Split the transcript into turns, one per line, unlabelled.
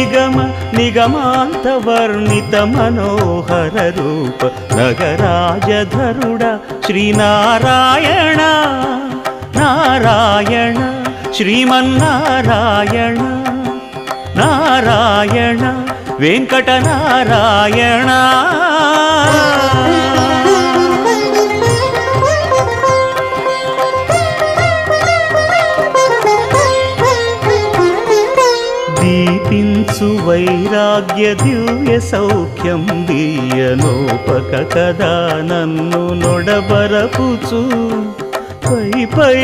నిగమ నిగమాంత వర్ణిత మనోహర రూప నగరాజధరుడ శ్రీనారాయణ నారాయణ శ్రీమన్నారాయణ నారాయణ వెంకటనారాయణ. దీపించు వైరాగ్య దివ్య సౌఖ్యం దీయనోపక కదా నన్ను నొడబరపుచు పై పై